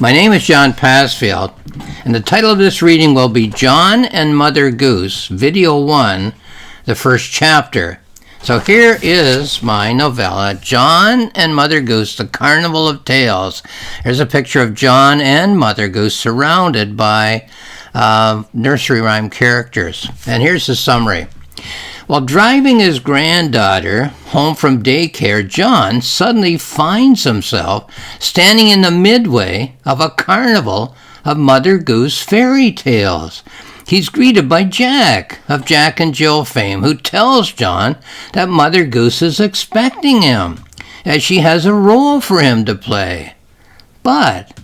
My name is John Pasfield, and the title of this reading will be John and Mother Goose, Video 1, the first chapter. So here is my novella, John and Mother Goose, the Carnival of Tales. Here's a picture of John and Mother Goose surrounded by nursery rhyme characters. And here's the summary. While driving his granddaughter home from daycare, John suddenly finds himself standing in the midway of a carnival of Mother Goose fairy tales. He's greeted by Jack, of Jack and Jill fame, who tells John that Mother Goose is expecting him, as she has a role for him to play. But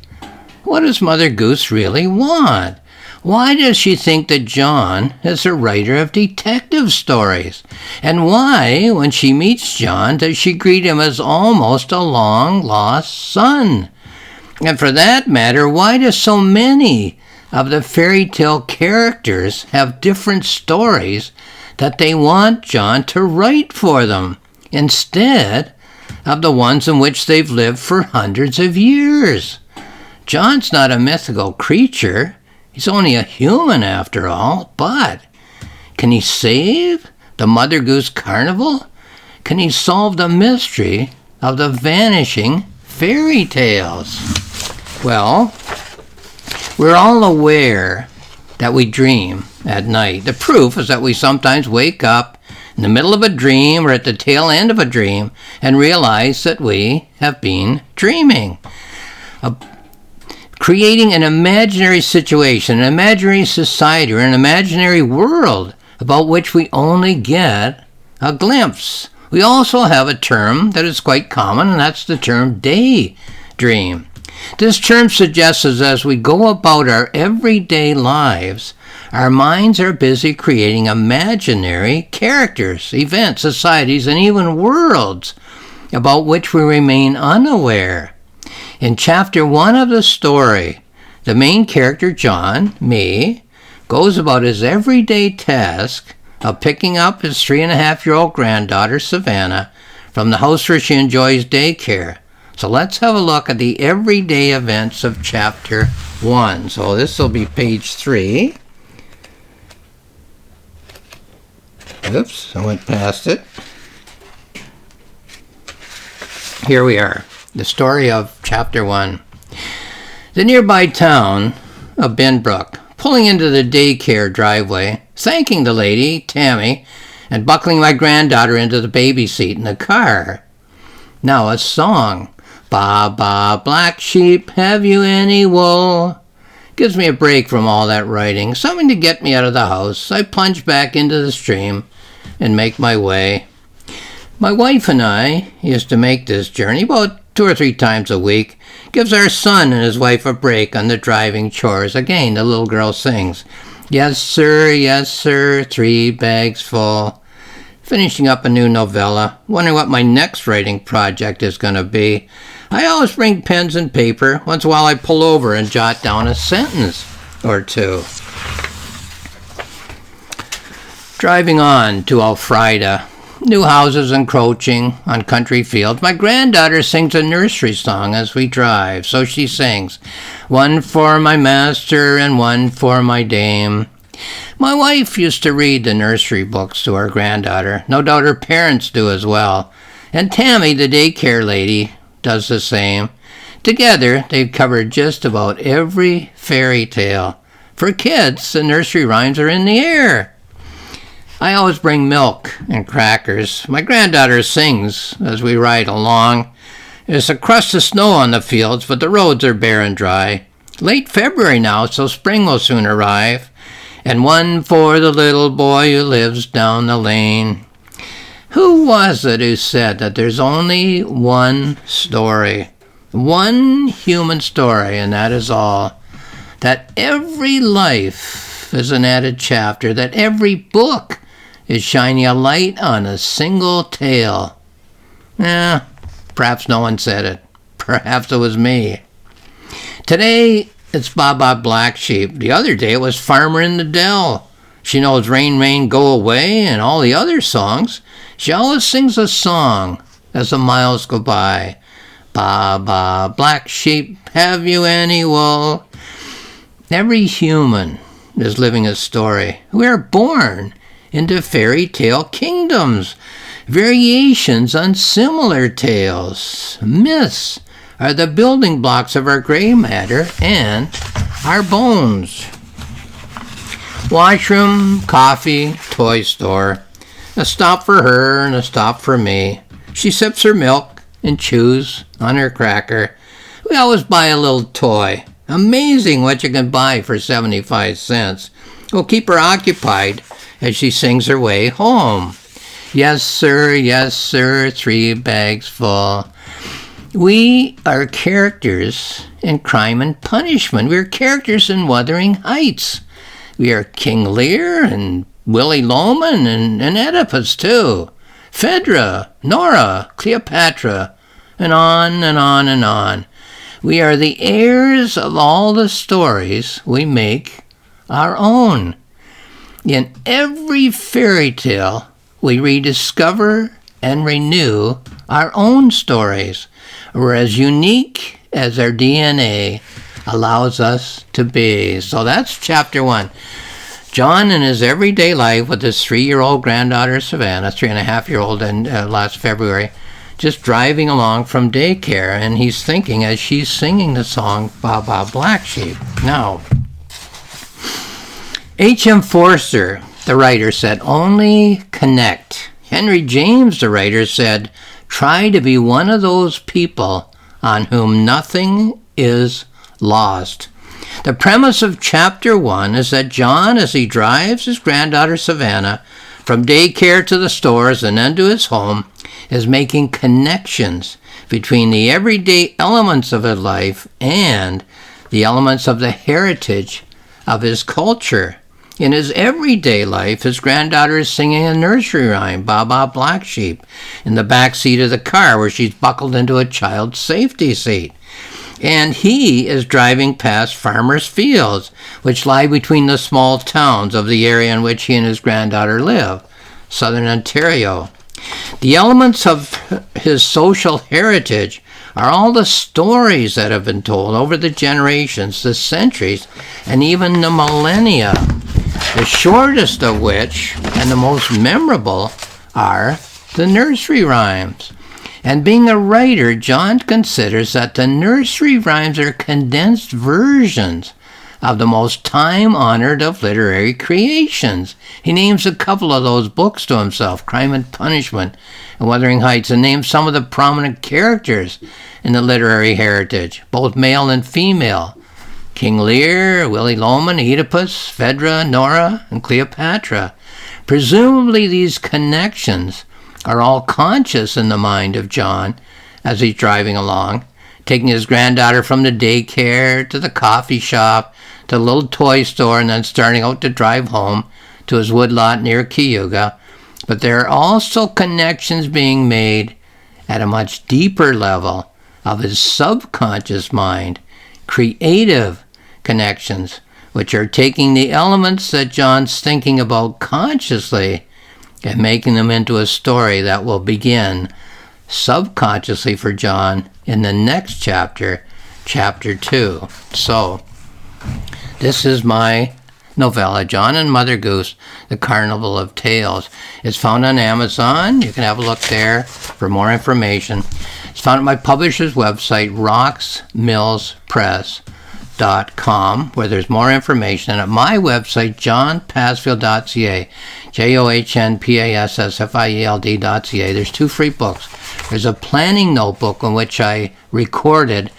what does Mother Goose really want? Why does she think that John is a writer of detective stories? And why, when she meets John, does she greet him as almost a long-lost son? And for that matter, why do so many of the fairy tale characters have different stories that they want John to write for them, instead of the ones in which they've lived for hundreds of years? John's not a mythical creature. He's only a human after all, but can he save the Mother Goose Carnival? Can he solve the mystery of the vanishing fairy tales? Well, we're all aware that we dream at night. The proof is that we sometimes wake up in the middle of a dream or at the tail end of a dream and realize that we have been dreaming. Creating an imaginary situation, an imaginary society, or an imaginary world about which we only get a glimpse. We also have a term that is quite common, and that's the term daydream. This term suggests that as we go about our everyday lives, our minds are busy creating imaginary characters, events, societies, and even worlds about which we remain unaware. In chapter 1 of the story, the main character, John, me, goes about his everyday task of picking up his 3.5-year-old granddaughter, Savannah, from the house where she enjoys daycare. So let's have a look at the everyday events of chapter 1. So this will be page 3. Oops, I went past it. Here we are. The story of chapter 1. The nearby town of Benbrook, pulling into the daycare driveway, thanking the lady, Tammy, and buckling my granddaughter into the baby seat in the car. Now a song. Ba, ba, black sheep, have you any wool? Gives me a break from all that writing, something to get me out of the house. I plunge back into the stream and make my way. My wife and I used to make this journey about 2 or 3 times a week. Gives our son and his wife a break on the driving chores. Again, the little girl sings, yes, sir, 3 bags full. Finishing up a new novella, wondering what my next writing project is going to be. I always bring pens and paper. Once in a while I pull over and jot down a sentence or two. Driving on to Elfrida. New houses encroaching on country fields. My granddaughter sings a nursery song as we drive. So she sings, one for my master and one for my dame. My wife used to read the nursery books to our granddaughter. No doubt her parents do as well. And Tammy, the daycare lady, does the same. Together, they've covered just about every fairy tale. For kids, the nursery rhymes are in the air. I always bring milk and crackers. My granddaughter sings as we ride along. There's a crust of snow on the fields, but the roads are bare and dry. Late February now, so spring will soon arrive. And one for the little boy who lives down the lane. Who was it who said that there's only one story? One human story, and that is all. That every life is an added chapter. That every book is shining a light on a single tale. Perhaps no one said it. Perhaps it was me. Today, it's Baba Black Sheep. The other day, it was Farmer in the Dell. She knows Rain, Rain, Go Away and all the other songs. She always sings a song as the miles go by. Ba, ba, black sheep, have you any wool? Every human is living a story. We are born into fairy tale kingdoms, variations on similar tales. Myths are the building blocks of our gray matter and our bones. Washroom, coffee, toy store. A stop for her and a stop for me. She sips her milk and chews on her cracker. We always buy a little toy. Amazing what you can buy for 75 cents. We'll keep her occupied as she sings her way home. Yes, sir, 3 bags full. We are characters in Crime and Punishment. We are characters in Wuthering Heights. We are King Lear and Willie Loman and Oedipus too. Phaedra, Nora, Cleopatra, and on and on and on. We are the heirs of all the stories we make our own. In every fairy tale, we rediscover and renew our own stories. We're as unique as our DNA allows us to be. So that's chapter 1. John in his everyday life with his 3-year-old granddaughter Savannah, 3.5-year-old, and last February, just driving along from daycare, and he's thinking as she's singing the song Ba Ba Black Sheep. Now, H.M. Forster, the writer, said, only connect. Henry James, the writer, said, try to be one of those people on whom nothing is lost. The premise of chapter 1 is that John, as he drives his granddaughter Savannah from daycare to the stores and then to his home, is making connections between the everyday elements of his life and the elements of the heritage of his culture. In his everyday life, his granddaughter is singing a nursery rhyme, Ba Ba Black Sheep, in the back seat of the car where she's buckled into a child's safety seat. And he is driving past farmers' fields, which lie between the small towns of the area in which he and his granddaughter live, southern Ontario. The elements of his social heritage are all the stories that have been told over the generations, the centuries, and even the millennia, the shortest of which and the most memorable are the nursery rhymes. And being a writer, John considers that the nursery rhymes are condensed versions of the most time-honored of literary creations. He names a couple of those books to himself, Crime and Punishment and Wuthering Heights, and names some of the prominent characters in the literary heritage, both male and female. King Lear, Willie Loman, Oedipus, Phaedra, Nora, and Cleopatra. Presumably these connections are all conscious in the mind of John as he's driving along, taking his granddaughter from the daycare to the coffee shop to the little toy store and then starting out to drive home to his woodlot near Cayuga. But there are also connections being made at a much deeper level of his subconscious mind, creative connections, which are taking the elements that John's thinking about consciously and making them into a story that will begin subconsciously for John in the next chapter, chapter 2. So, this is my novella, John and Mother Goose, The Carnival of Tales. It's found on Amazon. You can have a look there for more information. It's found at my publisher's website, rocksmillspress.com, where there's more information, and at my website, johnpassfield.ca, johnpassfield.ca. There's 2 free books. There's a planning notebook in which I recorded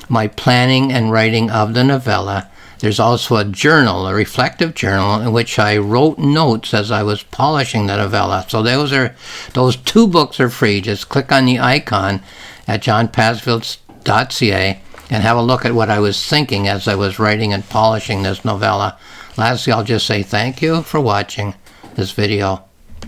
my planning and writing of the novella. There's also a journal, a reflective journal, in which I wrote notes as I was polishing the novella. So those 2 books are free. Just click on the icon at johnpassfield.ca and have a look at what I was thinking as I was writing and polishing this novella. Lastly, I'll just say thank you for watching this video.